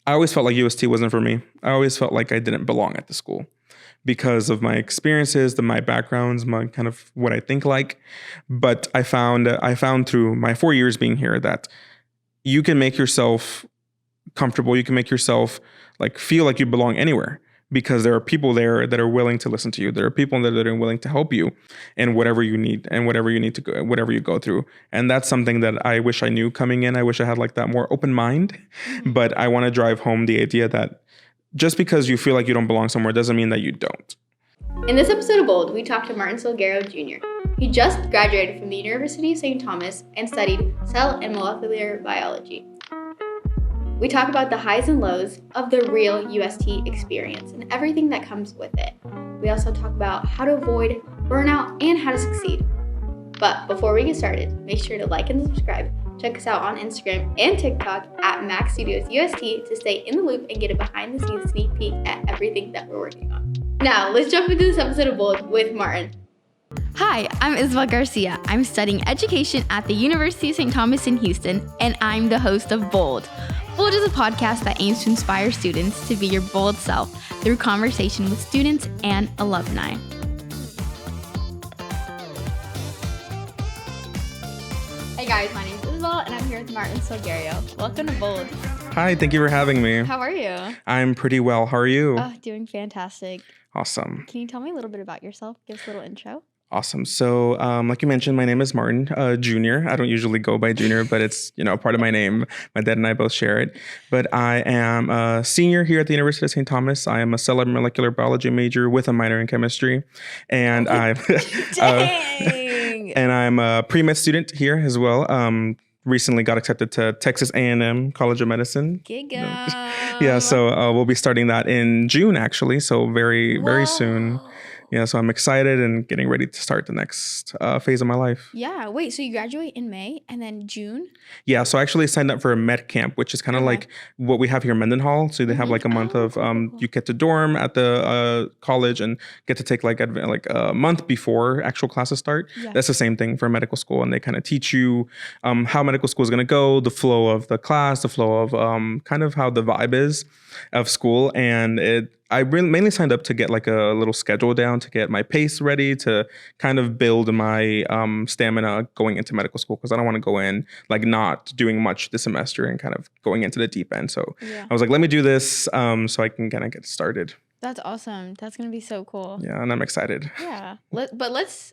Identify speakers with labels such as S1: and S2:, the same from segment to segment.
S1: I always felt like UST wasn't for me. I always felt like I didn't belong at the school because of my experiences, my backgrounds, my kind of what I think like. But I found through my 4 years being here that you can make yourself comfortable. You can make yourself like feel like you belong anywhere because there are people there that are willing to listen to you. There are people that are willing to help you in whatever you need and whatever you need to go, whatever you go through. And that's something that I wish I knew coming in. I wish I had like that more open mind, but I want to drive home the idea that just because you feel like you don't belong somewhere doesn't mean that you don't.
S2: In this episode of Bold, we talked to Martin Silguero Jr. He just graduated from the University of St. Thomas and studied cell and molecular biology. We talk about the highs and lows of the real UST experience and everything that comes with it. We also talk about how to avoid burnout and how to succeed. But before we get started, make sure to like and subscribe. Check us out on Instagram and TikTok at Max Studios UST to stay in the loop and get a behind-the-scenes sneak peek at everything that we're working on. Now, let's jump into this episode of Bold with Martin.
S3: Hi, I'm Isabel Garcia. I'm studying education at the University of St. Thomas in Houston, and I'm the host of Bold. Bold is a podcast that aims to inspire students to be your bold self through conversation with students and alumni. Hey guys, my name's Isabel, and I'm here with Martin Silguero. Welcome to Bold.
S1: Hi, thank you for having me.
S3: How are you?
S1: I'm pretty well. How are you?
S3: Doing fantastic.
S1: Awesome.
S3: Can you tell me a little bit about yourself? Give us a little intro.
S1: Awesome. So, like you mentioned, my name is Martin Jr. I don't usually go by Junior, but it's, part of my name. My dad and I both share it. But I am a senior here at the University of St. Thomas. I am a cell and molecular biology major with a minor in chemistry. And I'm and I'm a pre-med student here as well. Recently got accepted to Texas A&M College of Medicine.
S3: Giga.
S1: Yeah, so we'll be starting that in June, actually. So very soon. Yeah, so I'm excited and getting ready to start the next phase of my life.
S3: Yeah, wait, so you graduate in May and then June?
S1: Yeah, so I actually signed up for a med camp, which is kind of like what we have here in Mendenhall. So they have like a month of,
S3: cool.
S1: You get to dorm at the college and get to take like a month before actual classes start. Yeah. That's the same thing for medical school. And they kind of teach you how medical school is going to go, the flow of the class, the flow of kind of how the vibe is of school. And I really mainly signed up to get like a little schedule down, to get my pace ready, to kind of build my stamina going into medical school, because I don't want to go in like not doing much this semester and kind of going into the deep end. So I was like, let me do this so I can kind of get started.
S3: That's awesome. That's going to be so cool.
S1: Yeah, and I'm excited.
S3: Yeah. But let's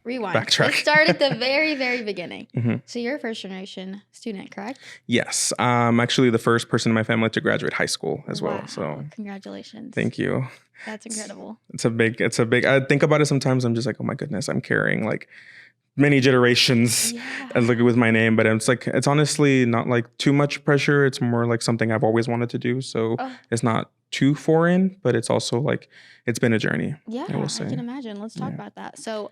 S3: rewind.
S1: Backtrack.
S3: Let's start at the very, very beginning.
S1: Mm-hmm.
S3: So you're a first generation student, correct?
S1: Yes. I'm actually the first person in my family to graduate high school as well. So
S3: congratulations.
S1: Thank you.
S3: That's incredible.
S1: It's a big, I think about it sometimes. I'm just like, oh my goodness, I'm carrying like many generations and look with my name, but it's honestly not like too much pressure. It's more like something I've always wanted to do. So it's not too foreign, but it's also like, it's been a journey.
S3: Yeah, I can imagine. Let's talk about that. So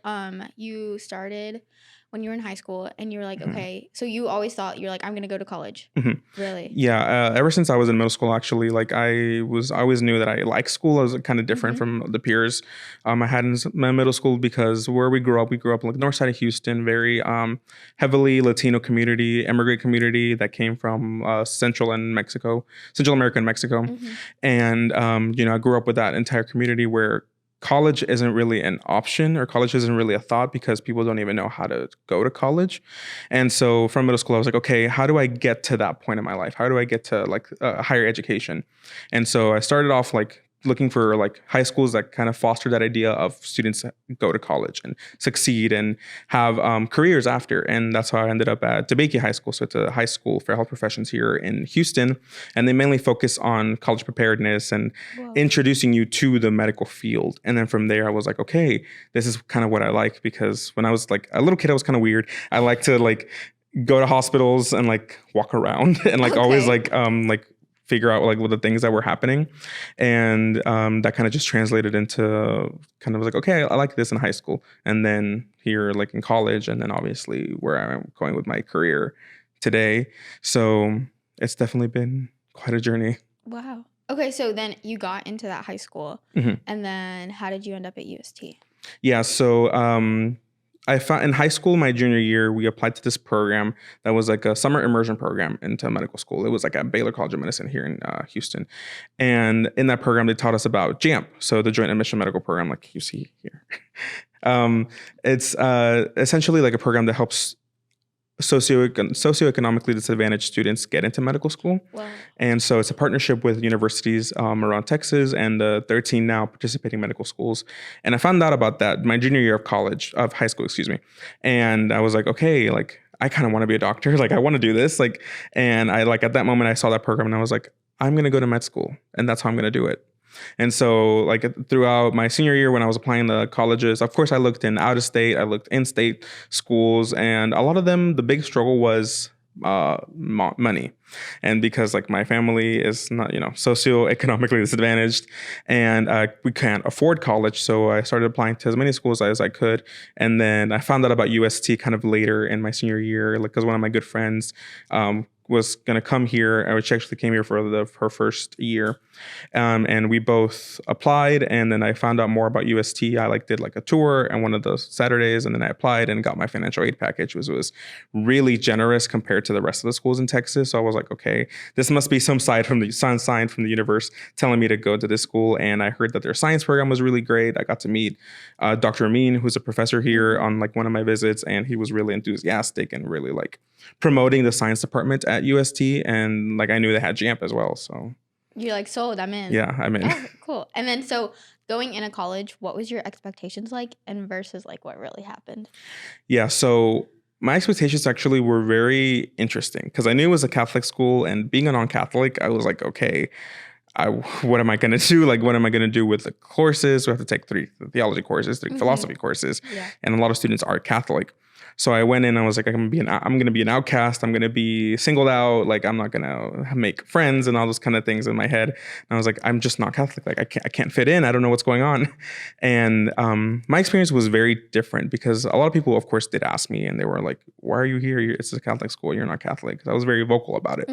S3: you started when you were in high school and you were like, okay, so you always thought you're like, I'm going to go to college. Really?
S1: Yeah. Ever since I was in middle school, actually, like I always knew that I liked school. I was kind of different from the peers I had in my middle school, because where we grew up like north side of Houston, very heavily Latino community, immigrant community that came from Central America and Mexico. And, I grew up with that entire community where college isn't really an option, or college isn't really a thought, because people don't even know how to go to college. And so from middle school, I was like, okay, how do I get to that point in my life? How do I get to like higher education? And so I started off like looking for like high schools that kind of foster that idea of students that go to college and succeed and have careers after. And that's how I ended up at DeBakey High School. So it's a high school for health professions here in Houston. And they mainly focus on college preparedness and introducing you to the medical field. And then from there, I was like, okay, this is kind of what I like, because when I was like a little kid, I was kind of weird. I like to like go to hospitals and like walk around and like always like figure out like what the things that were happening. And that kind of just translated into kind of like, okay, I like this in high school. And then here like in college, and then obviously where I'm going with my career today. So it's definitely been quite a journey.
S3: Wow. Okay, so then you got into that high school, and then how did you end up at UST?
S1: Yeah, so I found in high school, my junior year, we applied to this program that was like a summer immersion program into medical school. It was like at Baylor College of Medicine here in Houston. And in that program, they taught us about JAMP, so the Joint Admission Medical Program, like you see here. It's essentially like a program that helps socioeconomically disadvantaged students get into medical school.
S3: Wow.
S1: And so it's a partnership with universities around Texas and 13 now participating medical schools. And I found out about that my junior year of high school, excuse me. And I was like, okay, like I kind of want to be a doctor. Like I want to do this. Like, and I like at that moment I saw that program and I was like, I'm going to go to med school and that's how I'm going to do it. And so like throughout my senior year when I was applying to colleges, of course I looked in out of state, I looked in state schools, and a lot of them, the big struggle was money. And because like my family is not, socioeconomically disadvantaged and we can't afford college. So I started applying to as many schools as I could. And then I found out about UST kind of later in my senior year, like because one of my good friends was going to come here, which actually came here for her first year. And we both applied, and then I found out more about UST. I did a tour and one of those Saturdays, and then I applied and got my financial aid package, which was really generous compared to the rest of the schools in Texas. So I was like, okay, this must be some sign from the universe telling me to go to this school. And I heard that their science program was really great. I got to meet Dr. Amin, who's a professor here, on one of my visits, and he was really enthusiastic and really promoting the science department at UST. And I knew they had JAMP as well. So
S3: you're sold, I'm in.
S1: Yeah, I'm in.
S3: Oh, cool. And then so going into college, what was your expectations like and versus what really happened?
S1: Yeah, so my expectations actually were very interesting because I knew it was a Catholic school, and being a non-Catholic, I was like, okay, what am I going to do? What am I going to do with the courses? We have to take 3 theology courses, 3 philosophy courses, and a lot of students are Catholic. So I went in and I was like, I'm going to be an outcast. I'm going to be singled out. I'm not going to make friends and all those kind of things in my head. And I was like, I'm just not Catholic. I can't fit in. I don't know what's going on. And my experience was very different because a lot of people, of course, did ask me, and they were like, why are you here? It's a Catholic school. You're not Catholic. I was very vocal about it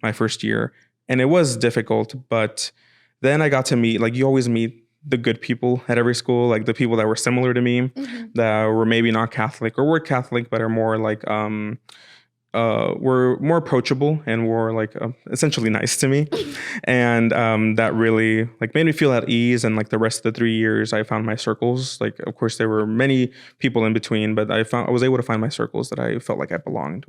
S1: my first year. And it was difficult. But then I got to meet, you always meet the good people at every school, the people that were similar to me, that were maybe not Catholic or were Catholic, but are more were more approachable and were essentially nice to me. And that really made me feel at ease. And the rest of the 3 years, I found my circles. Of course, there were many people in between, but I was able to find my circles that I felt like I belonged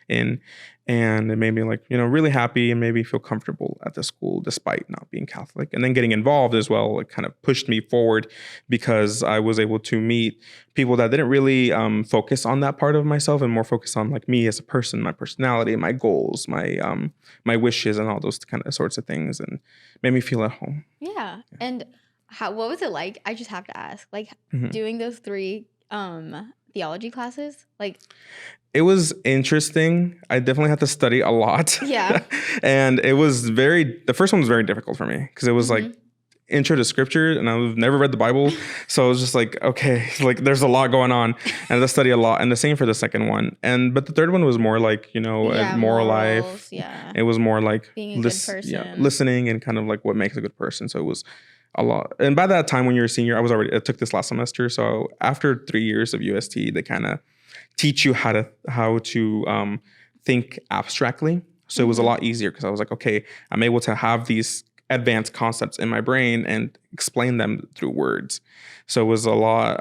S1: in. And it made me really happy and made me feel comfortable at the school despite not being Catholic. And then getting involved as well, kind of pushed me forward because I was able to meet people that didn't really focus on that part of myself and more focus on me as a person, my personality, my goals, my wishes, and all those kind of sorts of things, and made me feel at home.
S3: Yeah. And what was it like? I just have to ask, doing those 3 theology classes,
S1: It was interesting. I definitely had to study a lot.
S3: Yeah.
S1: And it was the first one was very difficult for me because it was intro to scripture, and I've never read the Bible. So it was just okay, there's a lot going on, and I had to study a lot. And the same for the second one. But the third one was more moral
S3: morals,
S1: life.
S3: Yeah.
S1: It was more
S3: being a good person.
S1: Listening and kind of what makes a good person. So it was a lot. And by that time when you're a senior, I took this last semester. So after 3 years of UST, they kind of teach you how to think abstractly. So it was a lot easier because I was okay, I'm able to have these advanced concepts in my brain and explain them through words. So it was a lot,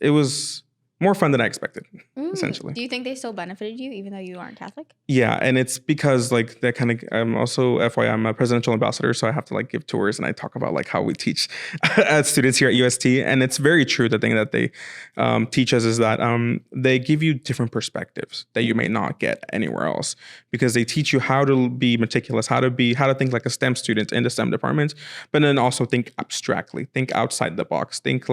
S1: it was more fun than I expected, essentially.
S3: Do you think they still benefited you even though you aren't Catholic?
S1: Yeah, and it's because that kind of, I'm also, FYI, I'm a presidential ambassador, so I have to give tours, and I talk about how we teach as students here at UST. And it's very true. The thing that they teach us is that they give you different perspectives that you may not get anywhere else, because they teach you how to be meticulous, how to think like a STEM student in the STEM department, but then also think abstractly, think outside the box, think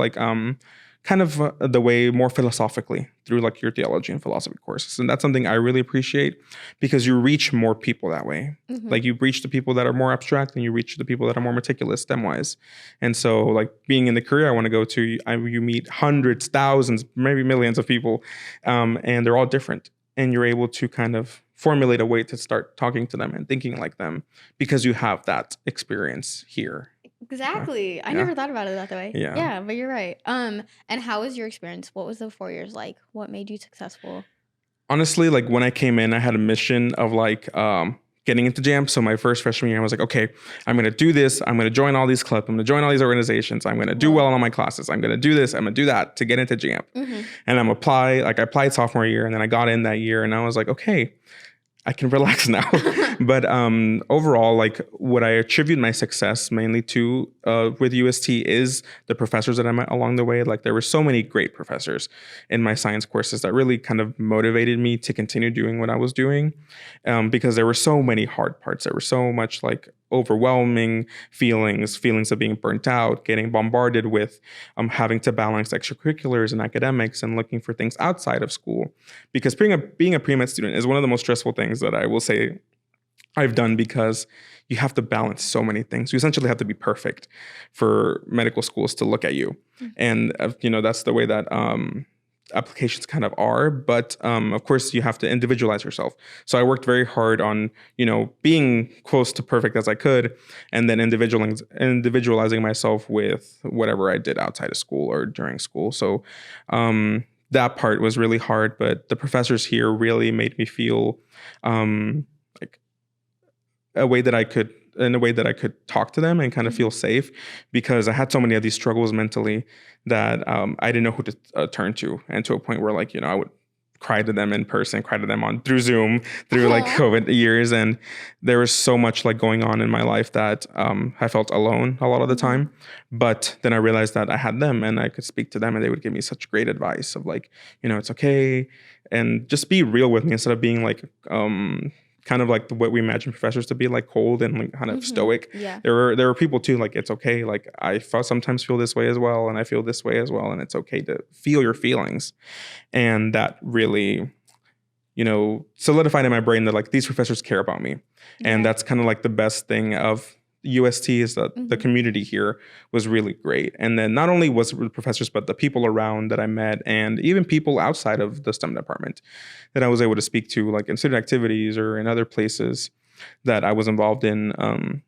S1: kind of the way more philosophically through your theology and philosophy courses. And that's something I really appreciate because you reach more people that way. You reach the people that are more abstract, and you reach the people that are more meticulous STEM-wise. And so being in the career I want to go to, you meet hundreds, thousands, maybe millions of people, and they're all different. And you're able to kind of formulate a way to start talking to them and thinking like them because you have that experience here.
S3: Exactly. I
S1: Yeah.
S3: never thought about it that way.
S1: Yeah.
S3: Yeah, but you're right. And how was your experience? What was the 4 years like? What made you successful?
S1: Honestly, like when I came in, I had a mission of like getting into JAMP. So my first freshman year, I was like, okay, I'm going to do this. I'm going to join all these clubs. I'm going to join all these organizations. I'm going to do well in all my classes. I'm going to do this. I'm going to do that to get into JAMP. And I applied sophomore year, and then I got in that year, and I was like, okay, I can relax now. But overall, like what I attribute my success mainly to with UST is the professors that I met along the way. Like there were so many great professors in my science courses that really kind of motivated me to continue doing what I was doing, because there were so many hard parts. There were so much like overwhelming feelings of being burnt out, getting bombarded with having to balance extracurriculars and academics and looking for things outside of school. Because being a pre-med student is one of the most stressful things that I will say I've done, because you have to balance so many things. You essentially have to be perfect for medical schools to look at you. And, that's the way that applications kind of are. But of course, you have to individualize yourself. So I worked very hard on, being close to perfect as I could, and then individualizing myself with whatever I did outside of school or during school. So that part was really hard. But the professors here really made me feel like in a way that I could talk to them and kind of feel safe, because I had so many of these struggles mentally that I didn't know who to turn to, and to a point where like, I would cry to them in person, cry to them through Zoom, through like COVID years. And there was so much like going on in my life that I felt alone a lot of the time. But then I realized that I had them and I could speak to them, and they would give me such great advice of like, it's okay. And just be real with me instead of being like, kind of like what we imagine professors to be, like cold and like kind of stoic.
S3: Yeah.
S1: There were people too, like it's okay. Like I sometimes feel this way as well, and I feel this way as well, and it's okay to feel your feelings. And that really, solidified in my brain that like these professors care about me. And that's kind of like the best thing of UST is that the community here was really great. And then not only was it the professors, but the people around that I met, and even people outside of the STEM department that I was able to speak to, like in student activities or in other places that I was involved in.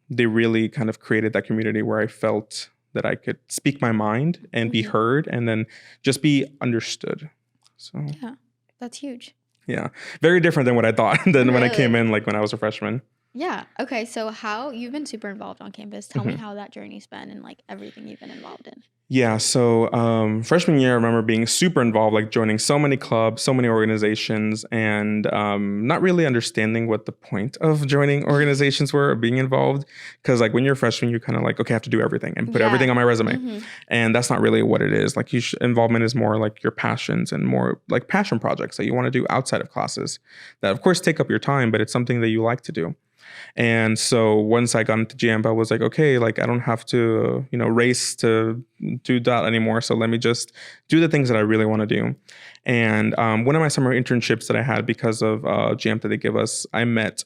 S1: They really kind of created that community where I felt that I could speak my mind and be heard, and then just be understood. So
S3: yeah, that's huge.
S1: Yeah, very different than what I thought than when I came in, like when I was a freshman.
S3: Yeah. Okay. So you've been super involved on campus. Tell me how that journey's been and like everything you've been involved in.
S1: Yeah. So freshman year, I remember being super involved, like joining so many clubs, so many organizations, and not really understanding what the point of joining organizations were, or being involved. Because like when you're a freshman, you're kind of like, okay, I have to do everything and put everything on my resume. And that's not really what it is. Like involvement is more like your passions and more like passion projects that you want to do outside of classes that of course take up your time, but it's something that you like to do. And so once I got into JAMP, I was like, okay, like I don't have to, race to do that anymore. So let me just do the things that I really want to do. And one of my summer internships that I had because of JAMP that they give us, I met,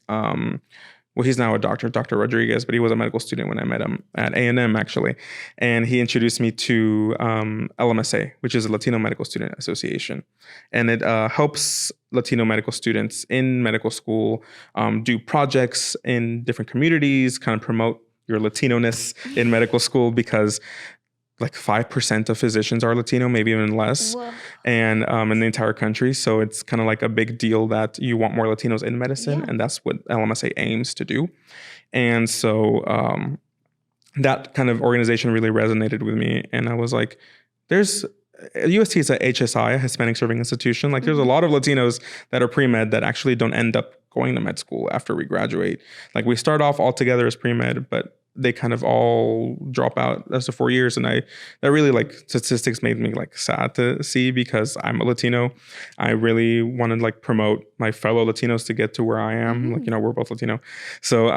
S1: he's now a doctor, Dr. Rodriguez, but he was a medical student when I met him at A&M actually. And he introduced me to LMSA, which is a Latino Medical Student Association. And it helps Latino medical students in medical school do projects in different communities, kind of promote your Latino-ness in medical school, because like 5% of physicians are Latino, maybe even less, and in the entire country. So it's kind of like a big deal that you want more Latinos in medicine, and that's what LMSA aims to do. And so that kind of organization really resonated with me, and I was like, UST is a HSI, a Hispanic Serving Institution. Like there's a lot of Latinos that are pre-med that actually don't end up going to med school after we graduate. Like we start off all together as pre-med, but they kind of all drop out after 4 years. And that really like statistics made me like sad to see, because I'm a Latino. I really wanted like promote my fellow Latinos to get to where I am. Like, we're both Latino. So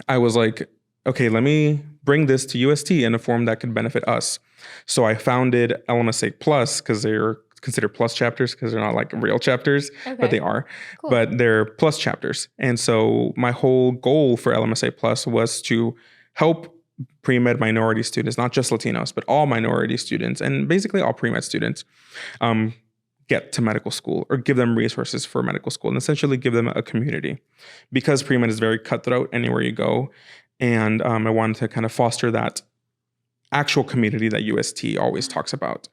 S1: I was like, okay, let me bring this to UST in a form that could benefit us. So I founded LMSA Plus, because they're considered plus chapters, because they're not like real chapters, but they are. Cool. But they're plus chapters. And so my whole goal for LMSA Plus was to help pre-med minority students, not just Latinos, but all minority students and basically all pre-med students get to medical school, or give them resources for medical school, and essentially give them a community. Because pre-med is very cutthroat anywhere you go, And I wanted to kind of foster that actual community that UST always talks about.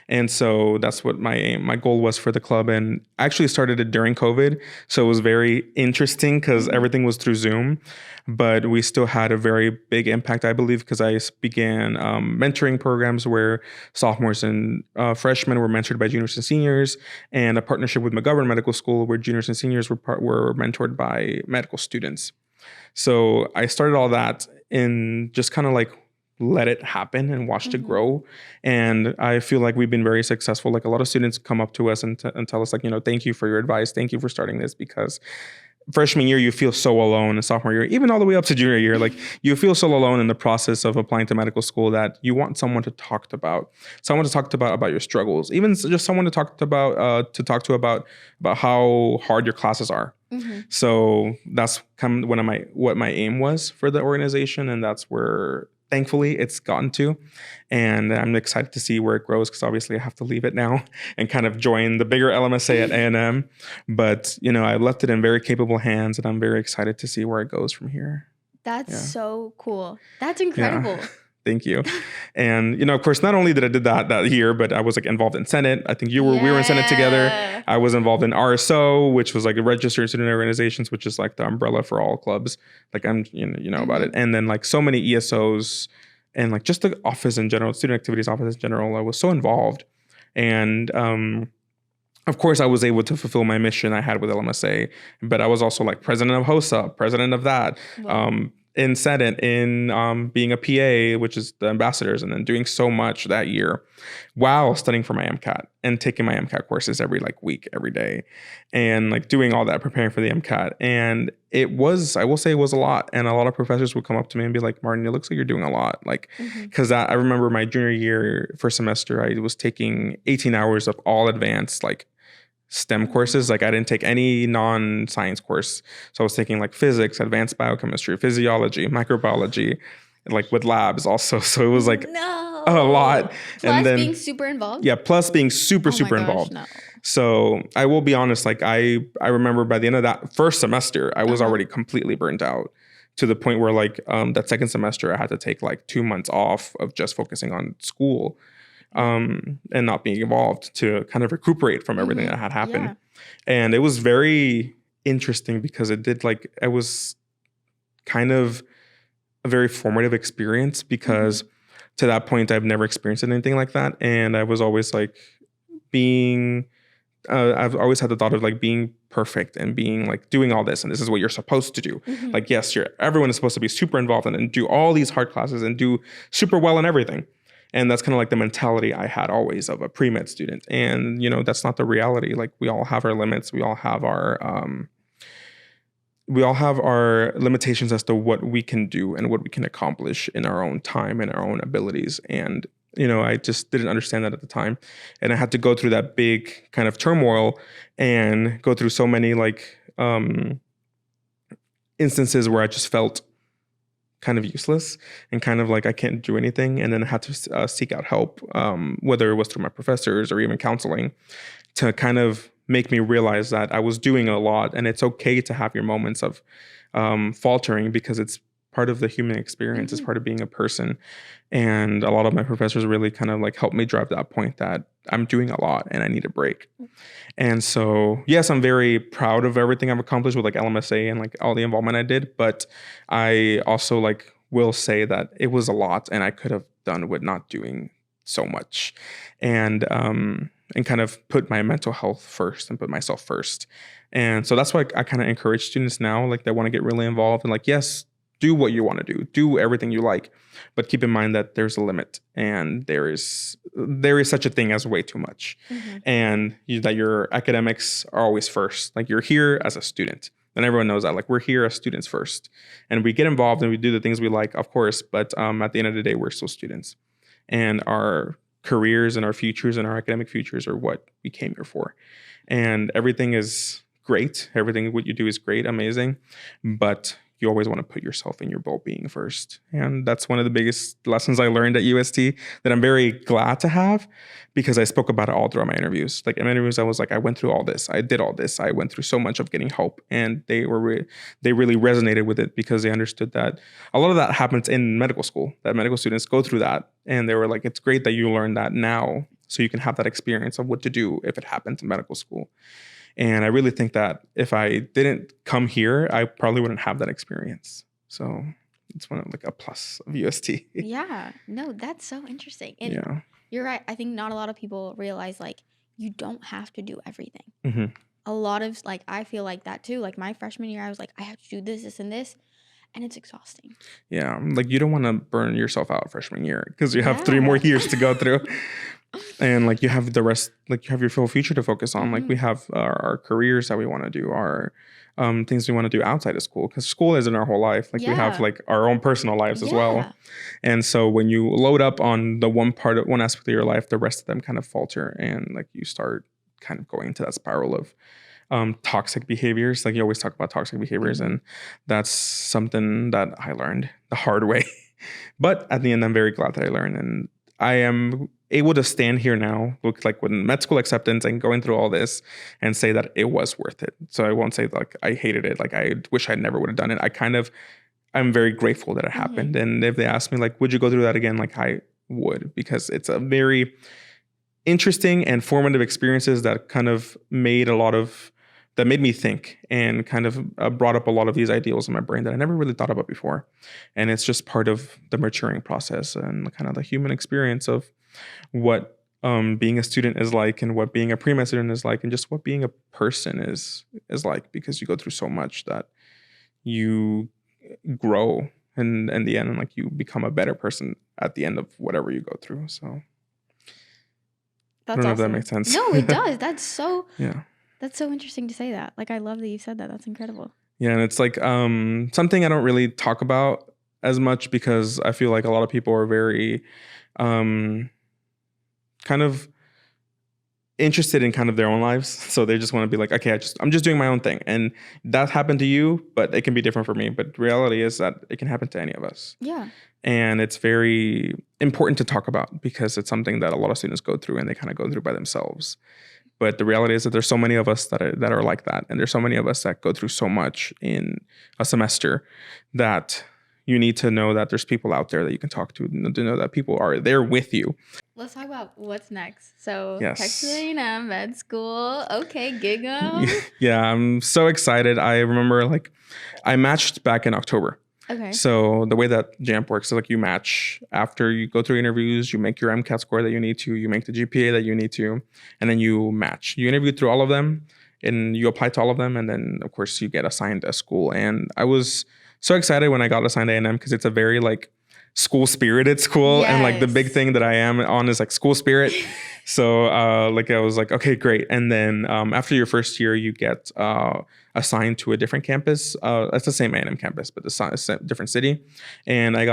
S1: And so that's what my goal was for the club. And I actually started it during COVID. So it was very interesting because everything was through Zoom, but we still had a very big impact, I believe, because I began mentoring programs where sophomores and freshmen were mentored by juniors and seniors, and a partnership with McGovern Medical School where juniors and seniors were mentored by medical students. So I started all that in just kind of like let it happen and watched it grow. And I feel like we've been very successful. Like a lot of students come up to us and tell us like, thank you for your advice. Thank you for starting this, because freshman year, you feel so alone, and sophomore year, even all the way up to junior year, like you feel so alone in the process of applying to medical school that you want someone to talk about your struggles, even just someone to talk to about how hard your classes are. So that's kind of what my aim was for the organization, and that's where thankfully it's gotten to. And I'm excited to see where it grows, because obviously I have to leave it now and kind of join the bigger LMSA at A&M. But, I left it in very capable hands, and I'm very excited to see where it goes from here.
S3: That's so cool. That's incredible.
S1: Yeah. Thank you. And, of course, not only did I did that year, but I was like involved in Senate. I think we were in Senate together. I was involved in RSO, which was like a registered student organizations, which is like the umbrella for all clubs. Like I'm, about it. And then like so many ESOs and like just the office in general, student activities office in general, I was so involved. And, of course, I was able to fulfill my mission I had with LMSA, but I was also like president of HOSA, president of that. Wow. In Senate, in being a PA, which is the ambassadors, and then doing so much that year while studying for my MCAT and taking my MCAT courses every week, every day, and like doing all that, preparing for the MCAT. And I will say it was a lot. And a lot of professors would come up to me and be like, Martin, it looks like you're doing a lot. Like, because I remember my junior year, first semester, I was taking 18 hours of all advanced, like STEM courses. Like I didn't take any non-science course. So I was taking like physics, advanced biochemistry, physiology, microbiology, like with labs also. So it was like a lot.
S3: Plus
S1: and then
S3: being super involved?
S1: Yeah, plus being super involved. No. So I will be honest, like I remember by the end of that first semester, I was already completely burnt out, to the point where like that second semester, I had to take like 2 months off of just focusing on school. And not being involved, to kind of recuperate from everything that had happened. Yeah. And it was very interesting because it was kind of a very formative experience, because to that point, I've never experienced anything like that. And I was always like I've always had the thought of like being perfect and being like doing all this, and this is what you're supposed to do. Like, yes, everyone is supposed to be super involved and do all these hard classes and do super well in everything. And that's kind of like the mentality I had always of a pre-med student. And, that's not the reality. Like we all have our limits. We all have our limitations as to what we can do and what we can accomplish in our own time and our own abilities. And, I just didn't understand that at the time. And I had to go through that big kind of turmoil and go through so many instances where I just felt kind of useless and kind of like I can't do anything. And then I had to seek out help, whether it was through my professors or even counseling, to kind of make me realize that I was doing a lot, and it's okay to have your moments of faltering, because it's part of the human experience. It's part of being a person. And a lot of my professors really kind of like helped me drive that point that I'm doing a lot and I need a break. And so, yes, I'm very proud of everything I've accomplished with like LMSA and like all the involvement I did. But I also like will say that it was a lot, and I could have done with not doing so much, and kind of put my mental health first and put myself first. And so that's why I kind of encourage students now, like, that want to get really involved and like, yes, do what you want to do everything you like, but keep in mind that there's a limit, and there is such a thing as way too much, and that your academics are always first. Like, you're here as a student, and everyone knows that. Like, we're here as students first, and we get involved and we do the things we like, of course, but at the end of the day, we're still students, and our careers and our futures and our academic futures are what we came here for. And everything is great. Everything what you do is great, amazing, but you always want to put yourself and your well-being first. And that's one of the biggest lessons I learned at UST that I'm very glad to have, because I spoke about it all throughout my interviews. Like in my interviews, I was like, I went through all this. I did all this. I went through so much of getting help. And they really resonated with it, because they understood that a lot of that happens in medical school, that medical students go through that. And they were like, it's great that you learned that now, so you can have that experience of what to do if it happens in medical school. And I really think that if I didn't come here, I probably wouldn't have that experience. So it's one of like a plus of UST.
S3: Yeah. No, that's so interesting. And
S1: Yeah.
S3: you're right. I think not a lot of people realize like you don't have to do everything.
S1: Mm-hmm.
S3: A lot of like, I feel like that too. Like my freshman year, I was like, I have to do this, this, and this. And it's exhausting.
S1: Yeah. Like you don't want to burn yourself out freshman year, because you have 3 more years to go through. And like you have the rest, like you have your full future to focus on. Like we have our careers that we want to do, our things we want to do outside of school, because school isn't our whole life. Like we have like our own personal lives as well. And so when you load up on the one aspect of your life, the rest of them kind of falter, and like you start kind of going into that spiral of toxic behaviors. Like you always talk about toxic behaviors, and that's something that I learned the hard way. But at the end, I'm very glad that I learned, and I am able to stand here now, look like with med school acceptance and going through all this, and say that it was worth it. So I won't say like I hated it, like I wish I never would have done it. I'm very grateful that it happened. And if they ask me like, would you go through that again? Like I would, because it's a very interesting and formative experiences that kind of made me think, and kind of brought up a lot of these ideals in my brain that I never really thought about before. And it's just part of the maturing process and kind of the human experience of what being a student is like, and what being a pre-med student is like, and just what being a person is like, because you go through so much that you grow, and in the end, and like you become a better person at the end of whatever you go through. So I don't know if that makes sense.
S3: No, it does. That's so
S1: yeah.
S3: That's so interesting to say that. Like, I love that you said that. That's incredible.
S1: Yeah, and it's like something I don't really talk about as much, because I feel like a lot of people are very kind of interested in kind of their own lives. So they just want to be like, okay, I'm just doing my own thing. And that happened to you, but it can be different for me. But the reality is that it can happen to any of us.
S3: Yeah.
S1: And it's very important to talk about, because it's something that a lot of students go through, and they kind of go through by themselves. But the reality is that there's so many of us that are like that. And there's so many of us that go through so much in a semester, that you need to know that there's people out there that you can talk to know that people are there with you.
S3: Let's talk about what's next. So
S1: Yes.
S3: Texas A&M med school. Okay, gig 'em.
S1: Yeah, I'm so excited. I remember like I matched back in October.
S3: Okay.
S1: So the way that JAMP works is like you match after you go through interviews, you make your MCAT score that you need to, you make the GPA that you need to, and then you match. You interview through all of them, and you apply to all of them, and then of course you get assigned a school. And I was so excited when I got assigned to A&M, because it's a very like school spirited school. And like the big thing that I am on is like school spirit. So like I was like, okay, great. And then after your first year, you get assigned to a different campus. It's the same A&M campus, but a different city. And I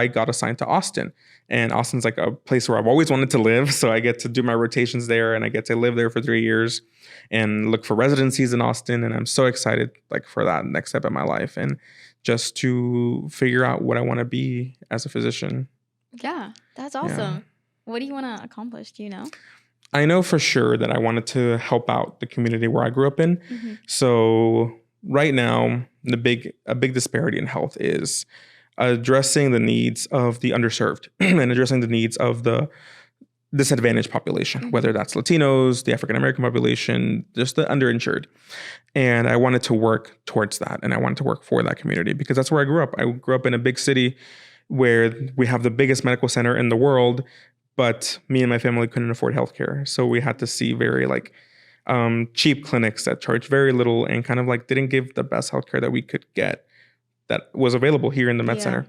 S1: got assigned to Austin. And Austin's like a place where I've always wanted to live. So I get to do my rotations there, and I get to live there for 3 years and look for residencies in Austin. And I'm so excited like for that next step in my life, and just to figure out what I want to be as a physician.
S3: Yeah, that's awesome. Yeah. What do you want to accomplish? Do you know?
S1: I know for sure that I wanted to help out the community where I grew up in. Mm-hmm. So right now, a big disparity in health is addressing the needs of the underserved and addressing the needs of the disadvantaged population, mm-hmm. whether that's Latinos, the African-American population, just the underinsured. And I wanted to work towards that, and I wanted to work for that community, because that's where I grew up. I grew up in a big city where we have the biggest medical center in the world, but me and my family couldn't afford healthcare. So we had to see very like cheap clinics that charged very little and kind of like didn't give the best healthcare that we could get that was available here in the med center.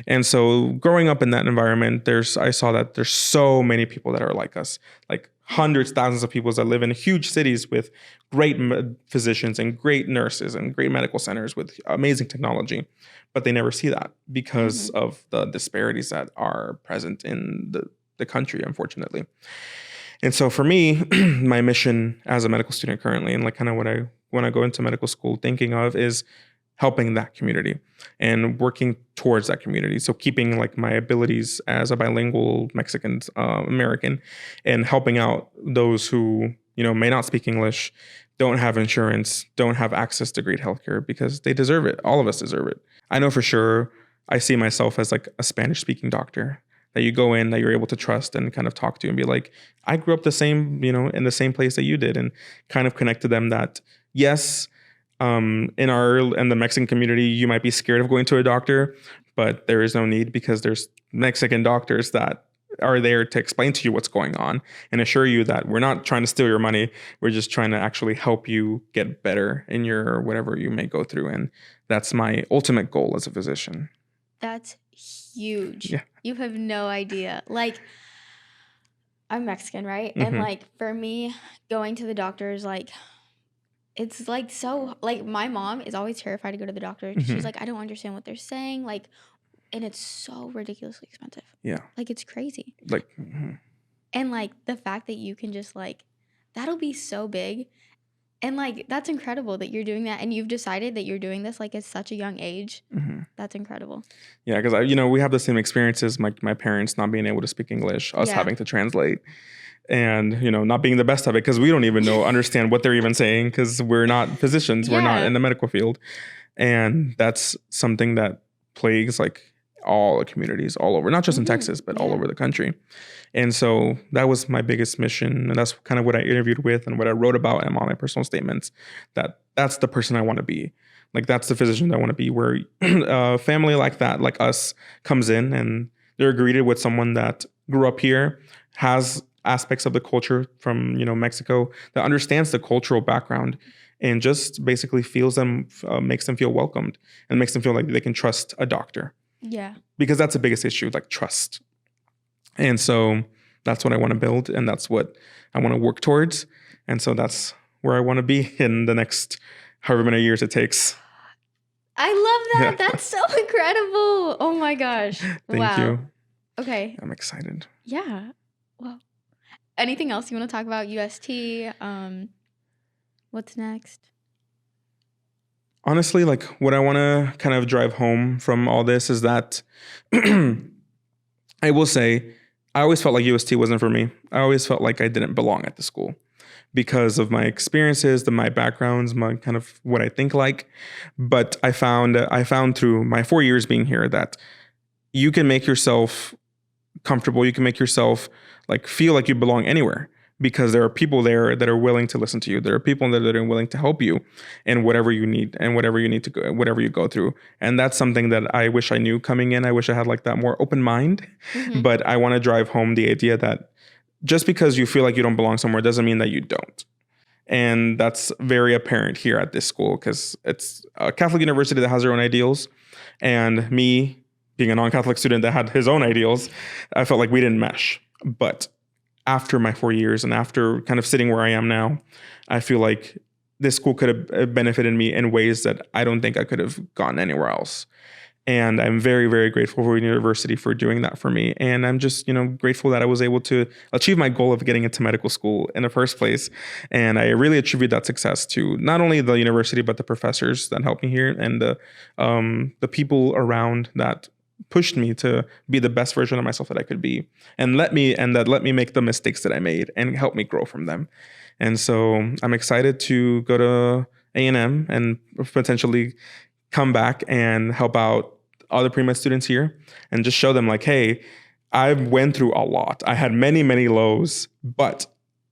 S1: And so growing up in that environment, I saw that there's so many people that are like us, like hundreds, thousands of people that live in huge cities with great physicians and great nurses and great medical centers with amazing technology. But they never see that because mm-hmm. of the disparities that are present in the country, unfortunately. And so for me, my mission as a medical student currently, and like kind of what I want to go into medical school thinking of, is helping that community and working towards that community. So keeping like my abilities as a bilingual Mexican American and helping out those who, may not speak English, don't have insurance, don't have access to great healthcare, because they deserve it. All of us deserve it. I know for sure I see myself as like a Spanish speaking doctor that you go in, that you're able to trust and kind of talk to and be like, I grew up the same, in the same place that you did, and kind of connect to them that, yes, in the Mexican community, you might be scared of going to a doctor, but there is no need, because there's Mexican doctors that are there to explain to you what's going on and assure you that we're not trying to steal your money. We're just trying to actually help you get better in your whatever you may go through. And that's my ultimate goal as a physician.
S3: That's huge.
S1: Yeah.
S3: You have no idea. Like, I'm Mexican, right?
S1: Mhm.
S3: And like for me, going to the doctor is like, it's like so, like my mom is always terrified to go to the doctor.
S1: Mhm.
S3: She's like, I don't understand what they're saying. Like, and it's so ridiculously expensive.
S1: Yeah.
S3: Like, it's crazy.
S1: Like,
S3: And like the fact that you can just like, that'll be so big. And like, that's incredible that you're doing that. And you've decided that you're doing this like at such a young age.
S1: mhm.
S3: That's incredible.
S1: Yeah, because we have the same experiences. My parents not being able to speak English, us
S3: Yeah.
S1: having to translate, and not being the best of it, because we don't even understand what they're even saying, because we're not physicians, we're not
S3: Yeah.
S1: in the medical field, and that's something that plagues like all the communities all over, not just in
S3: Mhm.
S1: Texas, but all
S3: Yeah.
S1: over the country. And so that was my biggest mission, and that's kind of what I interviewed with and what I wrote about in all my personal statements. That's the person I want to be. Like, that's the physician I want to be, where a family like that, like us, comes in and they're greeted with someone that grew up here, has aspects of the culture from Mexico, that understands the cultural background, and just basically feels them, makes them feel welcomed, and makes them feel like they can trust a doctor,
S3: Yeah.
S1: because that's the biggest issue, like trust. And so that's what I want to build, and that's what I want to work towards. And so that's where I want to be in the next however many years it takes.
S3: I love that.
S1: Yeah.
S3: That's so incredible. Oh my gosh.
S1: Thank
S3: Wow.
S1: you.
S3: Okay.
S1: I'm excited.
S3: Yeah. Well, anything else you want to talk about? UST? What's next?
S1: Honestly, like, what I want to kind of drive home from all this is that I will say, I always felt like UST wasn't for me. I always felt like I didn't belong at the school because of my experiences, my backgrounds, my kind of what I think like. But I found through my 4 years being here that you can make yourself comfortable. You can make yourself like feel like you belong anywhere, because there are people there that are willing to listen to you. There are people that are willing to help you in whatever you need and whatever you need to go, whatever you go through. And that's something that I wish I knew coming in. I wish I had like that more open mind.
S3: Mhm.
S1: But I want to drive home the idea that just because you feel like you don't belong somewhere doesn't mean that you don't. And that's very apparent here at this school, because it's a Catholic university that has their own ideals. And me being a non-Catholic student that had his own ideals, I felt like we didn't mesh. But after my 4 years and after kind of sitting where I am now, I feel like this school could have benefited me in ways that I don't think I could have gone anywhere else. And I'm very, very grateful for the university for doing that for me. And I'm just, grateful that I was able to achieve my goal of getting into medical school in the first place. And I really attribute that success to not only the university, but the professors that helped me here, and the people around that pushed me to be the best version of myself that I could be, and let me make the mistakes that I made and help me grow from them. And so I'm excited to go to A&M and potentially come back and help out other pre-med students here, and just show them like, hey, I went through a lot. I had many, many lows, but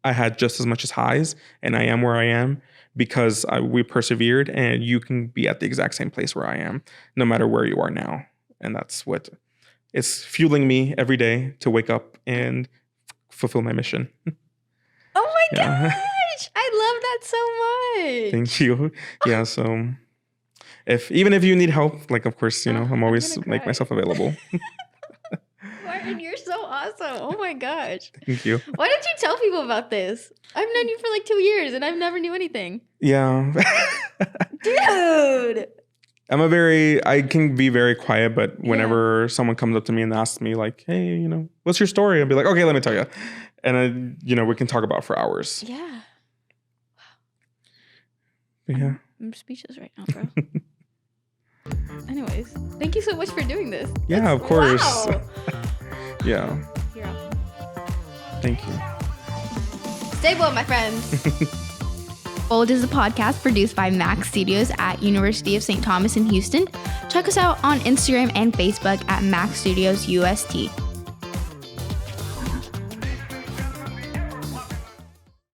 S1: I had just as much as highs, and I am where I am because we persevered, and you can be at the exact same place where I am, no matter where you are now. And that's what is fueling me every day to wake up and fulfill my mission.
S3: Oh my
S1: Yeah.
S3: gosh. I love that so much.
S1: Thank you. Yeah. So even if you need help, like, of course, I'm
S3: I'm
S1: always
S3: gonna
S1: make
S3: cry.
S1: myself available.
S3: Martin, you're so awesome. Oh my gosh.
S1: Thank you.
S3: Why didn't you tell people about this? I've known you for like 2 years and I've never knew anything.
S1: Yeah.
S3: Dude.
S1: I can be very quiet, but whenever someone comes up to me and asks me like, hey, what's your story? I'll be like, okay, let me tell you. And we can talk about it for hours.
S3: Yeah.
S1: But yeah.
S3: I'm speechless right now, bro. Anyways, thank you so much for doing this.
S1: Yeah, of course.
S3: Wow.
S1: Yeah.
S3: You're awesome.
S1: Thank you.
S3: Stay bold, my friends. Bold is a podcast produced by Max Studios at University of St. Thomas in Houston. Check us out on Instagram and Facebook at Max Studios UST.